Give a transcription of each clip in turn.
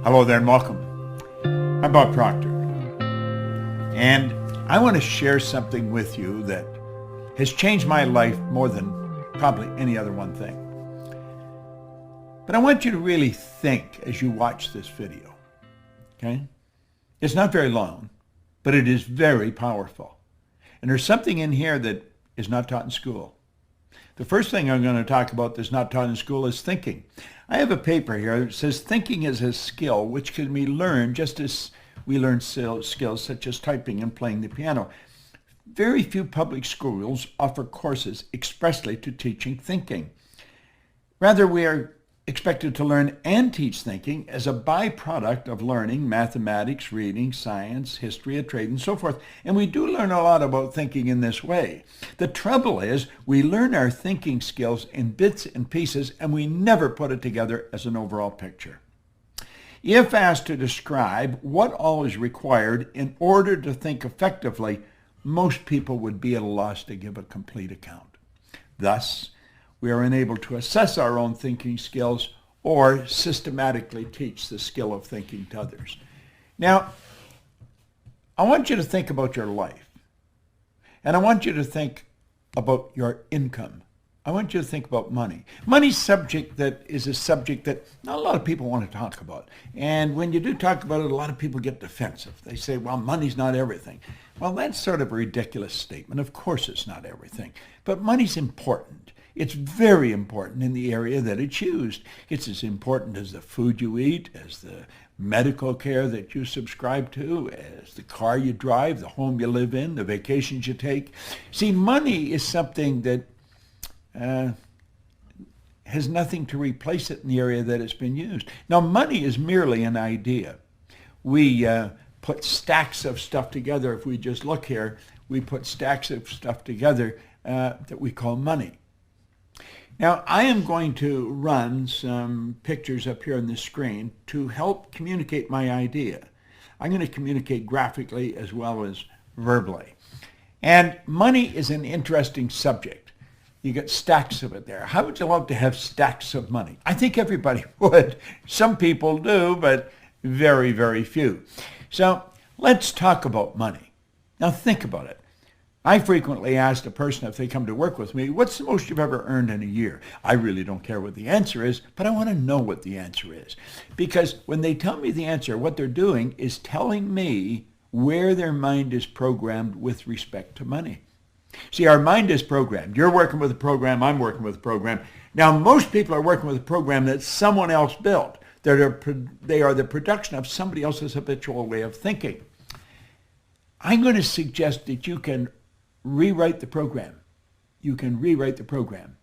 Hello there and welcome. I'm Bob Proctor, and I want to share something with you that has changed my life more than probably any other one thing. But I want you to really think as you watch this video, okay? It's not very long, but it is very powerful. And there's something in here that is not taught in school. The first thing I'm going to talk about that's not taught in school is thinking. I have a paper here that says thinking is a skill which can be learned just as we learn skills such as typing and playing the piano. Very few public schools offer courses expressly to teaching thinking. Rather, we are expected to learn and teach thinking as a byproduct of learning mathematics, reading, science, history, trade, and so forth. And we do learn a lot about thinking in this way. The trouble is we learn our thinking skills in bits and pieces, and we never put it together as an overall picture. If asked to describe what all is required in order to think effectively, most people would be at a loss to give a complete account. Thus, we are unable to assess our own thinking skills or systematically teach the skill of thinking to others. Now, I want you to think about your life, and I want you to think about your income. I want you to think about money. Money's subject that is a subject that not a lot of people want to talk about. And when you do talk about it, a lot of people get defensive. They say, well, money's not everything. Well, that's sort of a ridiculous statement. Of course it's not everything. But money's important. It's very important in the area that it's used. It's as important as the food you eat, as the medical care that you subscribe to, as the car you drive, the home you live in, the vacations you take. See, money is something that has nothing to replace it in the area that it's been used. Now, money is merely an idea. We put stacks of stuff together. If we just look here, we put stacks of stuff together that we call money. Now, I am going to run some pictures up here on the screen to help communicate my idea. I'm going to communicate graphically as well as verbally. And money is an interesting subject. You get stacks of it there. How would you love to have stacks of money? I think everybody would. Some people do, but very, very few. So let's talk about money. Now think about it. I frequently ask a person if they come to work with me, what's the most you've ever earned in a year? I really don't care what the answer is, but I want to know what the answer is. Because when they tell me the answer, what they're doing is telling me where their mind is programmed with respect to money. See, our mind is programmed. You're working with a program, I'm working with a program. Now, most people are working with a program that someone else built. They are the production of somebody else's habitual way of thinking. I'm going to suggest that you can rewrite the program. You can rewrite the program.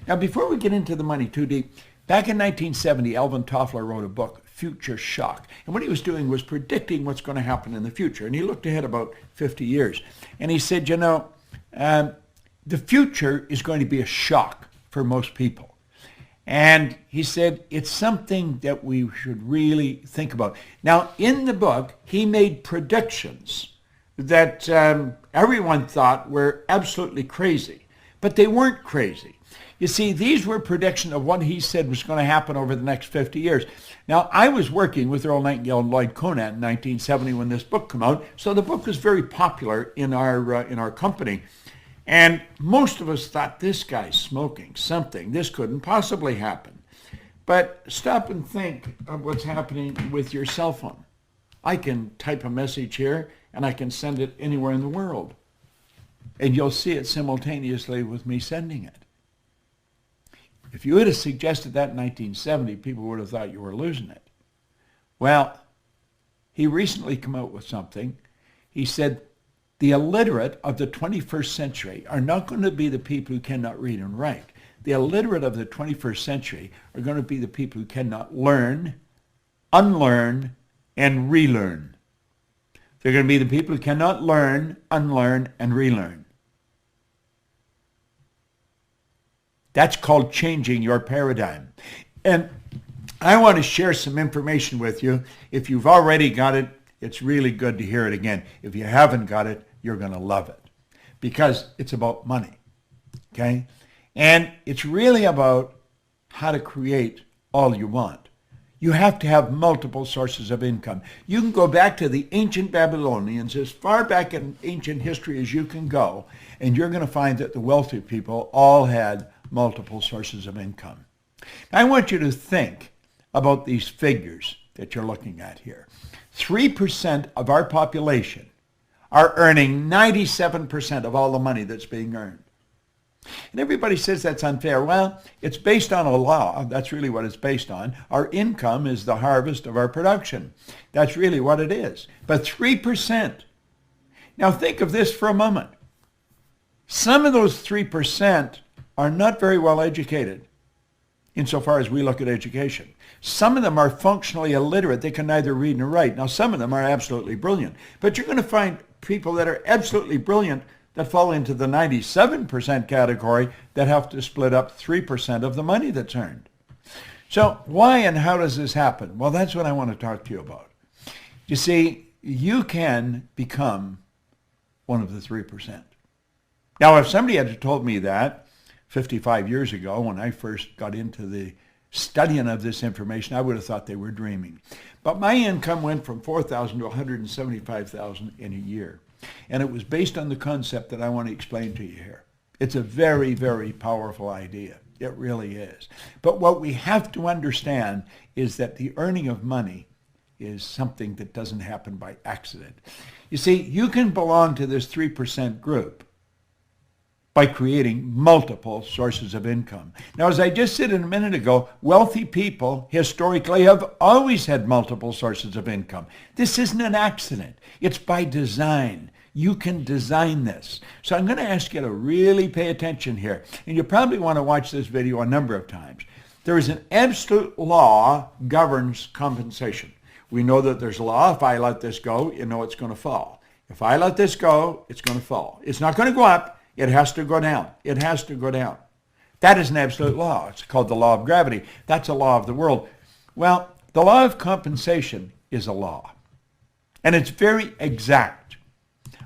Now, before we get into the money too deep, back in 1970, Alvin Toffler wrote a book, Future Shock. And what he was doing was predicting what's going to happen in the future. And he looked ahead about 50 years. And he said, you know, the future is going to be a shock for most people. And he said, it's something that we should really think about. Now, in the book, he made predictions that everyone thought were absolutely crazy, but they weren't crazy. You see, these were predictions of what he said was going to happen over the next 50 years. Now, I was working with Earl Nightingale and Lloyd Conant in 1970 when this book came out, so the book was very popular in our company. And most of us thought, this guy's smoking something. This couldn't possibly happen. But stop and think of what's happening with your cell phone. I can type a message here, and I can send it anywhere in the world. And you'll see it simultaneously with me sending it. If you would have suggested that in 1970, people would have thought you were losing it. Well, he recently came out with something. He said, the illiterate of the 21st century are not going to be the people who cannot read and write. The illiterate of the 21st century are going to be the people who cannot learn, unlearn, and relearn. They're going to be the people who cannot learn, unlearn, and relearn. That's called changing your paradigm. And I want to share some information with you. If you've already got it, it's really good to hear it again. If you haven't got it, you're going to love it because it's about money, okay? And it's really about how to create all you want. You have to have multiple sources of income. You can go back to the ancient Babylonians, as far back in ancient history as you can go, and you're going to find that the wealthy people all had multiple sources of income. Now, I want you to think about these figures that you're looking at here. 3% of our population are earning 97% of all the money that's being earned. And everybody says that's unfair. Well, it's based on a law. That's really what it's based on. Our income is the harvest of our production. That's really what it is. But 3%. Now think of this for a moment. Some of those 3% are not very well educated insofar as we look at education. Some of them are functionally illiterate. They can neither read nor write. Now, some of them are absolutely brilliant. But you're going to find people that are absolutely brilliant that fall into the 97% category that have to split up 3% of the money that's earned. So why and how does this happen? Well, that's what I want to talk to you about. You see, you can become one of the 3%. Now, if somebody had told me that 55 years ago when I first got into the studying of this information, I would have thought they were dreaming. But my income went from $4,000 to $175,000 in a year. And it was based on the concept that I want to explain to you here. It's a very, very powerful idea. It really is. But what we have to understand is that the earning of money is something that doesn't happen by accident. You see, you can belong to this 3% group by creating multiple sources of income. Now, as I just said a minute ago, wealthy people historically have always had multiple sources of income. This isn't an accident. It's by design. You can design this. So I'm going to ask you to really pay attention here. And you probably want to watch this video a number of times. There is an absolute law governs compensation. We know that there's a law. If I let this go, you know it's going to fall. If I let this go, it's going to fall. It's not going to go up. It has to go down. It has to go down. That is an absolute law. It's called the law of gravity. That's a law of the world. Well, the law of compensation is a law. And it's very exact.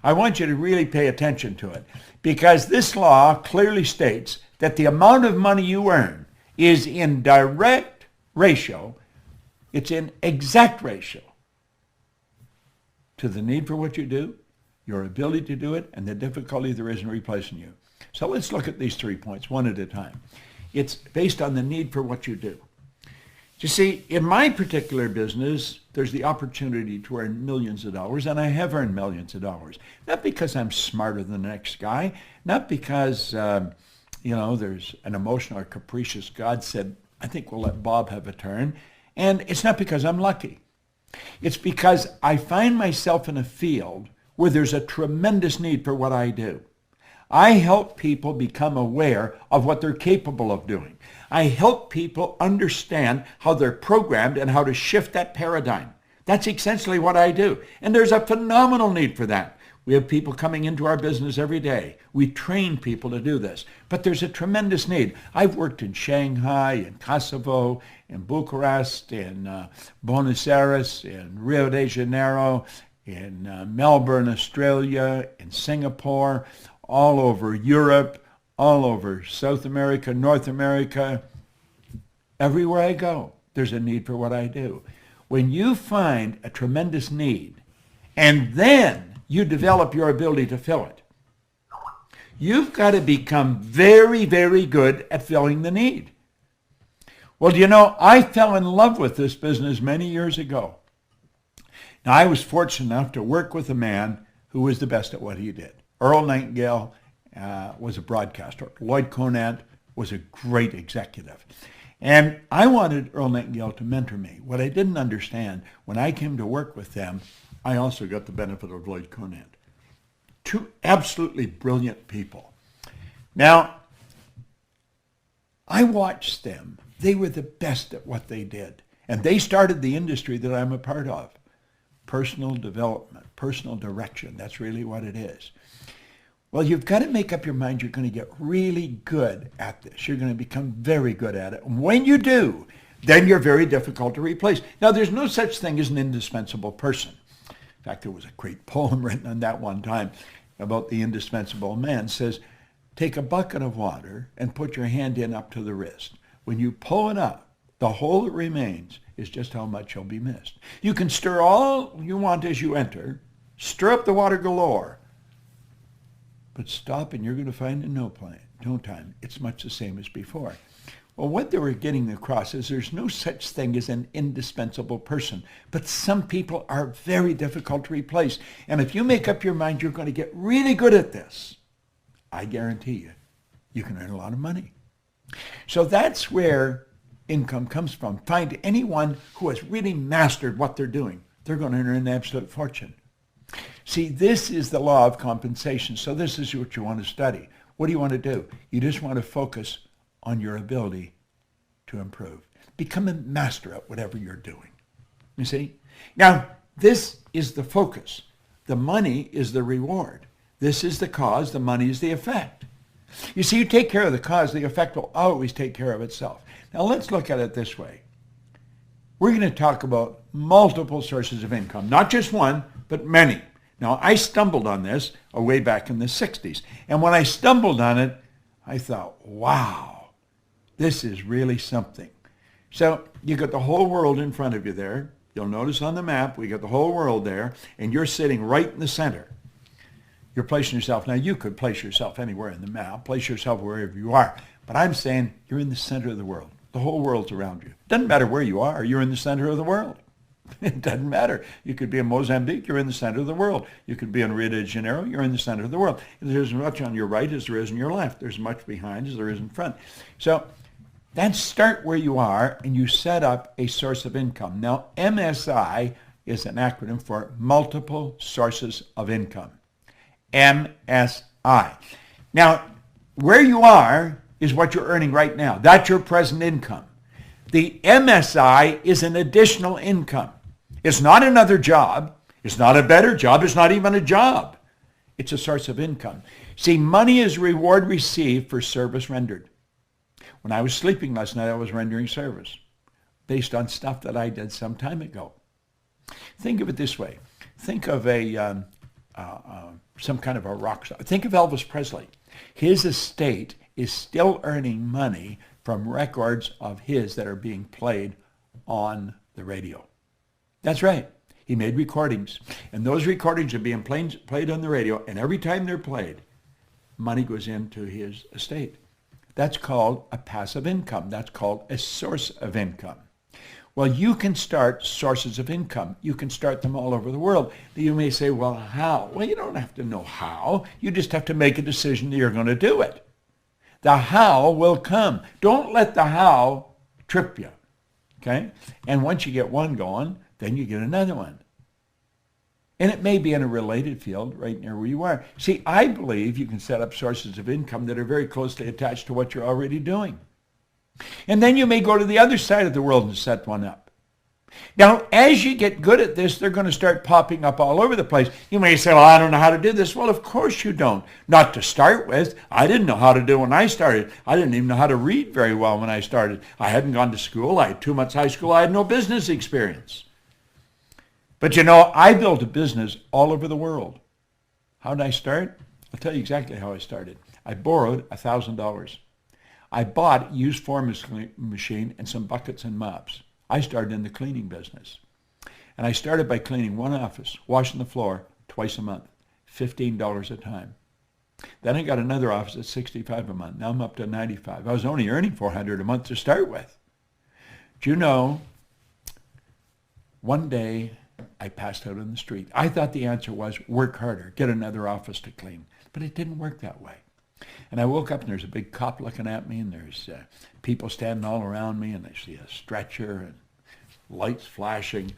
I want you to really pay attention to it because this law clearly states that the amount of money you earn is in direct ratio, it's in exact ratio to the need for what you do, your ability to do it, and the difficulty there is in replacing you. So let's look at these 3 points one at a time. It's based on the need for what you do. You see, in my particular business, there's the opportunity to earn millions of dollars, and I have earned millions of dollars. Not because I'm smarter than the next guy, not because, there's an emotional or capricious God said, I think we'll let Bob have a turn. And it's not because I'm lucky. It's because I find myself in a field where there's a tremendous need for what I do. I help people become aware of what they're capable of doing. I help people understand how they're programmed and how to shift that paradigm. That's essentially what I do. And there's a phenomenal need for that. We have people coming into our business every day. We train people to do this. But there's a tremendous need. I've worked in Shanghai, in Kosovo, in Bucharest, in Buenos Aires, in Rio de Janeiro, in Melbourne, Australia, in Singapore, all over Europe, all over South America, North America. Everywhere I go, there's a need for what I do. When you find a tremendous need, and then you develop your ability to fill it, you've got to become very, very good at filling the need. Well, do you know, I fell in love with this business many years ago. Now, I was fortunate enough to work with a man who was the best at what he did. Earl Nightingale was a broadcaster. Lloyd Conant was a great executive. And I wanted Earl Nightingale to mentor me. What I didn't understand, when I came to work with them, I also got the benefit of Lloyd Conant. Two absolutely brilliant people. Now, I watched them. They were the best at what they did. And they started the industry that I'm a part of. Personal development, personal direction. That's really what it is. Well, you've got to make up your mind you're going to get really good at this. You're going to become very good at it. And when you do, then you're very difficult to replace. Now, there's no such thing as an indispensable person. In fact, there was a great poem written on that one time about the indispensable man. It says, take a bucket of water and put your hand in up to the wrist. When you pull it up, the hole that remains is just how much you'll be missed. You can stir all you want as you enter, stir up the water galore, but stop and you're going to find in no time it's much the same as before. Well, what they were getting across is there's no such thing as an indispensable person, but some people are very difficult to replace. And if you make up your mind you're going to get really good at this, I guarantee you can earn a lot of money. So that's where income comes from. Find anyone who has really mastered what they're doing. They're going to earn an absolute fortune. See, this is the law of compensation. So this is what you want to study. What do you want to do? You just want to focus on your ability to improve. Become a master at whatever you're doing. You see? Now, this is the focus. The money is the reward. This is the cause. The money is the effect. You see, you take care of the cause, the effect will always take care of itself. Now, let's look at it this way. We're going to talk about multiple sources of income, not just one, but many. Now, I stumbled on this way back in the 60s. And when I stumbled on it, I thought, wow, this is really something. So you got the whole world in front of you there. You'll notice on the map, we got the whole world there, and you're sitting right in the center. You're placing yourself. Now, you could place yourself anywhere in the map. Place yourself wherever you are. But I'm saying you're in the center of the world. The whole world's around you. Doesn't matter where you are. You're in the center of the world. It doesn't matter. You could be in Mozambique. You're in the center of the world. You could be in Rio de Janeiro. You're in the center of the world. There's as much on your right as there is on your left. There's as much behind as there is in front. So then start where you are, and you set up a source of income. Now, MSI is an acronym for multiple sources of income. MSI. Now, where you are is what you're earning right now. That's your present income. The MSI is an additional income. It's not another job. It's not a better job. It's not even a job. It's a source of income. See, money is reward received for service rendered. When I was sleeping last night, I was rendering service based on stuff that I did some time ago. Think of it this way. Think of some kind of a rock star. Think of Elvis Presley. His estate is still earning money from records of his that are being played on the radio. That's right. He made recordings, and those recordings are being played on the radio, and every time they're played, money goes into his estate. That's called a passive income. That's called a source of income. Well, you can start sources of income. You can start them all over the world. You may say, well, how? Well, you don't have to know how. You just have to make a decision that you're going to do it. The how will come. Don't let the how trip you, okay? And once you get one going, then you get another one. And it may be in a related field right near where you are. See, I believe you can set up sources of income that are very closely attached to what you're already doing. And then you may go to the other side of the world and set one up. Now, as you get good at this, they're going to start popping up all over the place. You may say, well, I don't know how to do this. Well, of course you don't. Not to start with. I didn't know how to do it when I started. I didn't even know how to read very well when I started. I hadn't gone to school. I had 2 months high school. I had no business experience. But you know, I built a business all over the world. How did I start? I'll tell you exactly how I started. I borrowed $1,000. I bought a used forming machine and some buckets and mops. I started in the cleaning business. And I started by cleaning one office, washing the floor twice a month, $15 a time. Then I got another office at $65 a month. Now I'm up to $95. I was only earning $400 a month to start with. Do you know, one day I passed out on the street. I thought the answer was work harder, get another office to clean. But it didn't work that way. And I woke up and there's a big cop looking at me, and there's people standing all around me, and I see a stretcher and lights flashing.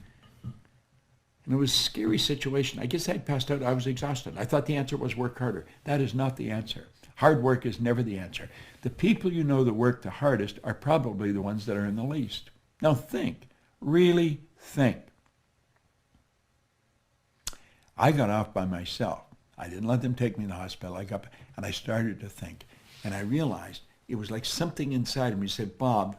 And it was a scary situation. I guess I'd passed out. I was exhausted. I thought the answer was work harder. That is not the answer. Hard work is never the answer. The people you know that work the hardest are probably the ones that are in the least. Now think. Really think. I got off by myself. I didn't let them take me to the hospital. I got up and I started to think. And I realized it was like something inside of me said, Bob,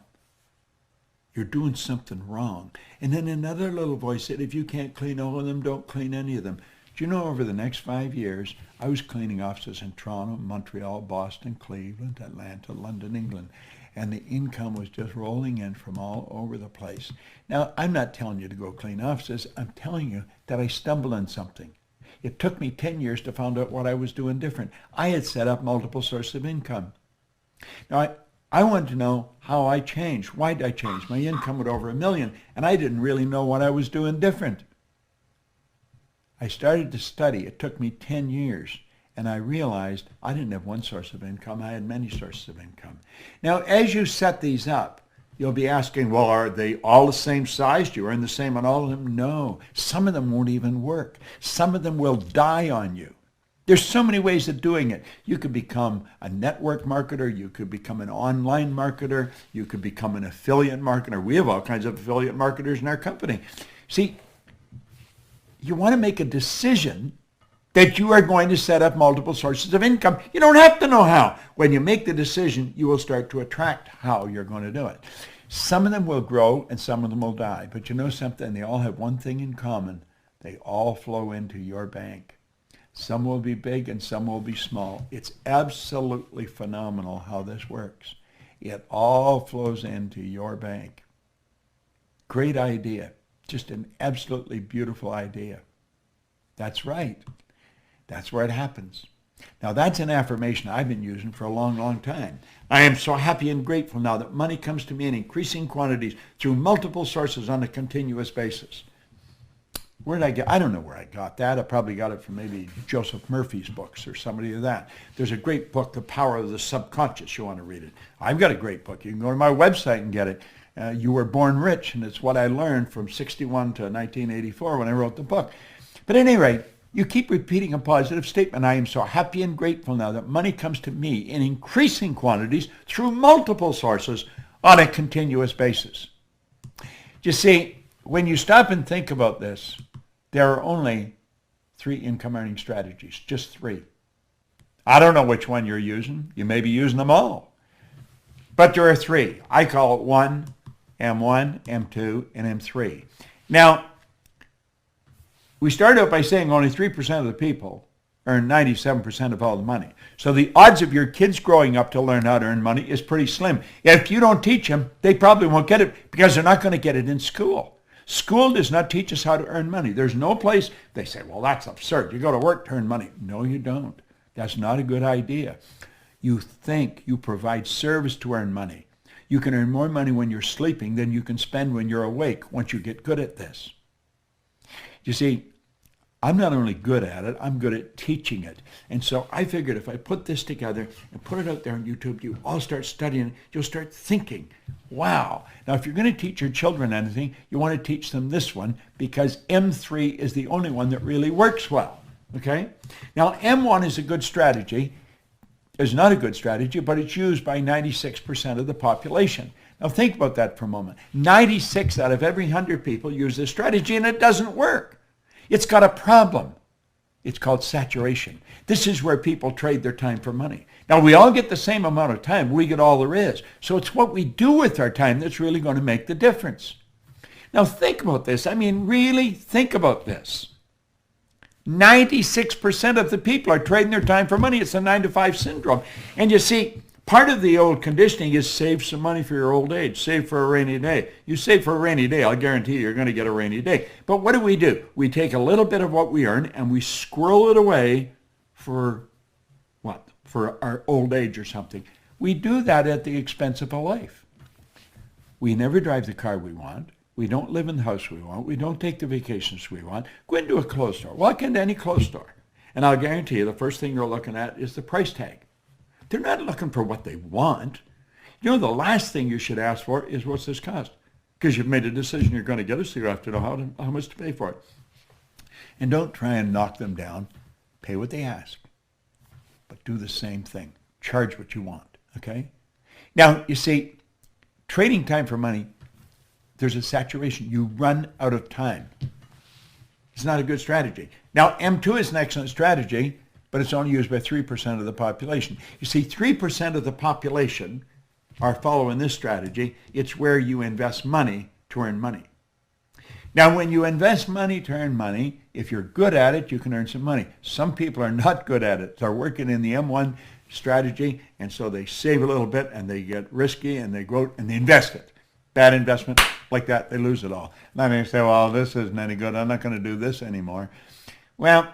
you're doing something wrong. And then another little voice said, if you can't clean all of them, don't clean any of them. Do you know, over the next 5 years, I was cleaning offices in Toronto, Montreal, Boston, Cleveland, Atlanta, London, England. and the income was just rolling in from all over the place. Now, I'm not telling you to go clean offices. I'm telling you that I stumbled on something. It took me 10 years to find out what I was doing different. I had set up multiple sources of income. Now, I wanted to know how I changed. Why did I change? My income went over $1 million, and I didn't really know what I was doing different. I started to study. It took me 10 years, and I realized I didn't have one source of income. I had many sources of income. Now, as you set these up, you'll be asking, well, are they all the same size? Do you earn the same on all of them? No. Some of them won't even work. Some of them will die on you. There's so many ways of doing it. You could become a network marketer. You could become an online marketer. You could become an affiliate marketer. We have all kinds of affiliate marketers in our company. See, you want to make a decision that you are going to set up multiple sources of income. You don't have to know how. When you make the decision, you will start to attract how you're going to do it. Some of them will grow and some of them will die. But you know something? They all have one thing in common. They all flow into your bank. Some will be big and some will be small. It's absolutely phenomenal how this works. It all flows into your bank. Great idea. Just an absolutely beautiful idea. That's right. That's where it happens. Now, that's an affirmation I've been using for a long, long time. I am so happy and grateful now that money comes to me in increasing quantities through multiple sources on a continuous basis. Where did I get? I don't know where I got that. I probably got it from maybe Joseph Murphy's books or somebody of that. There's a great book, The Power of the Subconscious. You want to read it. I've got a great book. You can go to my website and get it. You Were Born Rich, and it's what I learned from 61 to 1984 when I wrote the book. But at any rate, you keep repeating a positive statement. I am so happy and grateful now that money comes to me in increasing quantities through multiple sources on a continuous basis. You see, when you stop and think about this, there are only 3 income-earning strategies, just 3. I don't know which one you're using. You may be using them all. But there are 3. I call it 1, M1, M2, and M3. Now, we started out by saying only 3% of the people earn 97% of all the money. So the odds of your kids growing up to learn how to earn money is pretty slim. If you don't teach them, they probably won't get it because they're not going to get it in school. School does not teach us how to earn money. There's no place, they say, well, that's absurd. You go to work to earn money. No, you don't. That's not a good idea. You think you provide service to earn money. You can earn more money when you're sleeping than you can spend when you're awake once you get good at this. You see, I'm not only good at it, I'm good at teaching it. And so I figured if I put this together and put it out there on YouTube, you all start studying, you'll start thinking, wow. Now, if you're going to teach your children anything, you want to teach them this one because M3 is the only one that really works well, okay? Now, M1 is a good strategy. It's not a good strategy, but it's used by 96% of the population. Now, think about that for a moment. 96 out of every 100 people use this strategy, and it doesn't work. It's got a problem. It's called saturation. This is where people trade their time for money. Now, we all get the same amount of time. We get all there is. So it's what we do with our time that's really going to make the difference. Now, think about this. I mean, really think about this. 96% of the people are trading their time for money. It's a 9-to-5 syndrome. And you see, part of the old conditioning is save some money for your old age. Save for a rainy day. You save for a rainy day, I'll guarantee you're going to get a rainy day. But what do? We take a little bit of what we earn and we squirrel it away for what? For our old age or something. We do that at the expense of a life. We never drive the car we want. We don't live in the house we want. We don't take the vacations we want. Go into a clothes store. Walk into any clothes store. And I'll guarantee you the first thing you're looking at is the price tag. They're not looking for what they want. You know, the last thing you should ask for is what's this cost? Because you've made a decision you're going to get it, so you have to know how much to pay for it. And don't try and knock them down. Pay what they ask. But do the same thing. Charge what you want, okay? Now, you see, trading time for money, there's a saturation. You run out of time. It's not a good strategy. Now, M2 is an excellent strategy, but it's only used by 3% of the population. You see, 3% of the population are following this strategy. It's where you invest money to earn money. Now, when you invest money to earn money, if you're good at it, you can earn some money. Some people are not good at it. They're working in the M1 strategy, and so they save a little bit and they get risky and they go and they invest it. Bad investment, like that, they lose it all. And then they say, well, this isn't any good. I'm not going to do this anymore. Well,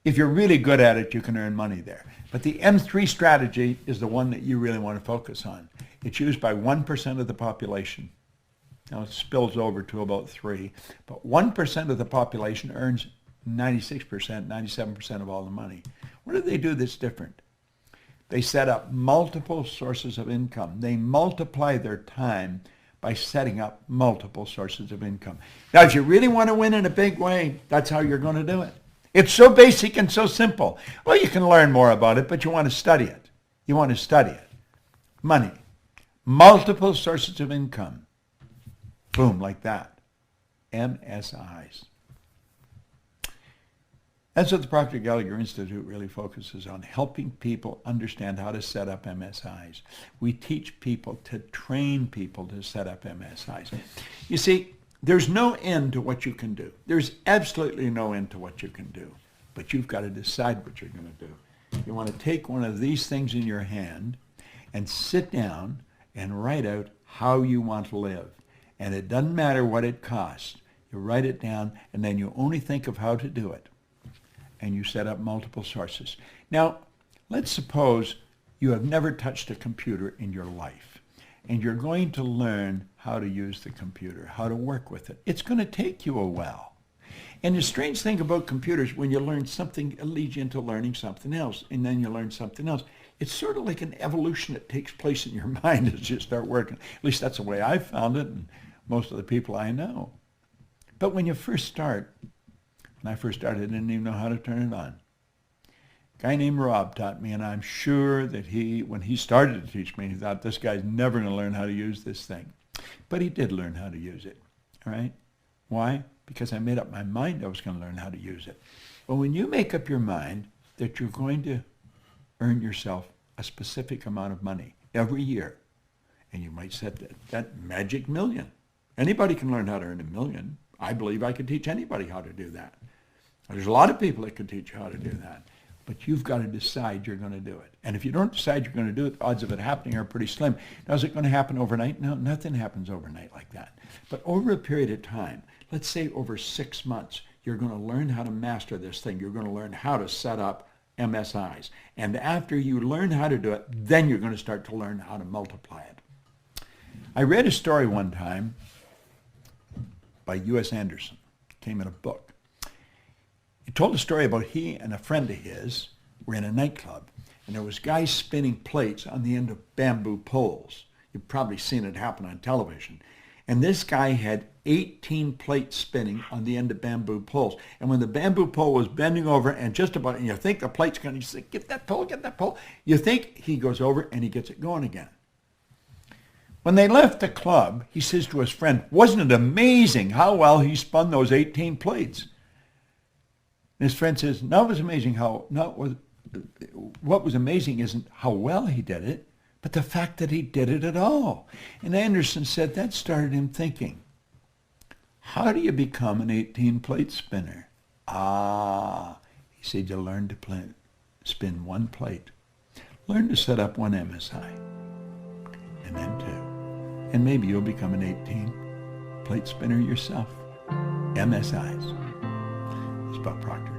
if you're really good at it, you can earn money there. But the M3 strategy is the one that you really want to focus on. It's used by 1% of the population. Now it spills over to about 3%, but 1% of the population earns 96%, 97% of all the money. What do they do that's different? They set up multiple sources of income. They multiply their time by setting up multiple sources of income. Now, if you really want to win in a big way, that's how you're going to do it. It's so basic and so simple. Well, you can learn more about it, but you want to study it. You want to study it. Money. Multiple sources of income. Boom, like that. MSIs. That's what the Proctor Gallagher Institute really focuses on, helping people understand how to set up MSIs. We teach people to train people to set up MSIs. You see, there's no end to what you can do. There's absolutely no end to what you can do. But you've got to decide what you're going to do. You want to take one of these things in your hand and sit down and write out how you want to live. And it doesn't matter what it costs. You write it down, and then you only think of how to do it. And you set up multiple sources. Now, let's suppose you have never touched a computer in your life, and you're going to learn how to use the computer, how to work with it. It's going to take you a while. And the strange thing about computers, when you learn something, it leads you into learning something else, and then you learn something else. It's sort of like an evolution that takes place in your mind as you start working. At least that's the way I found it, and most of the people I know. But when you first start, when I first started, I didn't even know how to turn it on. A guy named Rob taught me, and I'm sure that when he started to teach me, he thought, this guy's never going to learn how to use this thing. But he did learn how to use it, all right? Why? Because I made up my mind I was going to learn how to use it. Well, when you make up your mind that you're going to earn yourself a specific amount of money every year, and you might set that magic million. Anybody can learn how to earn $1 million. I believe I could teach anybody how to do that. There's a lot of people that could teach you how to do that. But you've got to decide you're going to do it. And if you don't decide you're going to do it, the odds of it happening are pretty slim. Now, is it going to happen overnight? No, nothing happens overnight like that. But over a period of time, let's say over 6 months, you're going to learn how to master this thing. You're going to learn how to set up MSIs. And after you learn how to do it, then you're going to start to learn how to multiply it. I read a story one time by U.S. Anderson. It came in a book. He told a story about he and a friend of his were in a nightclub, and there was guys spinning plates on the end of bamboo poles. You've probably seen it happen on television. And this guy had 18 plates spinning on the end of bamboo poles. And when the bamboo pole was bending over and just about, and you think the plate's going to, you say, get that pole. You think he goes over and he gets it going again. When they left the club, he says to his friend, wasn't it amazing how well he spun those 18 plates? And his friend says, no, it was amazing what was amazing isn't how well he did it, but the fact that he did it at all. And Anderson said that started him thinking, how do you become an 18-plate spinner? He said, you learn to spin one plate. Learn to set up one MSI, and then 2. And maybe you'll become an 18-plate spinner yourself. MSIs. It's about Proctor.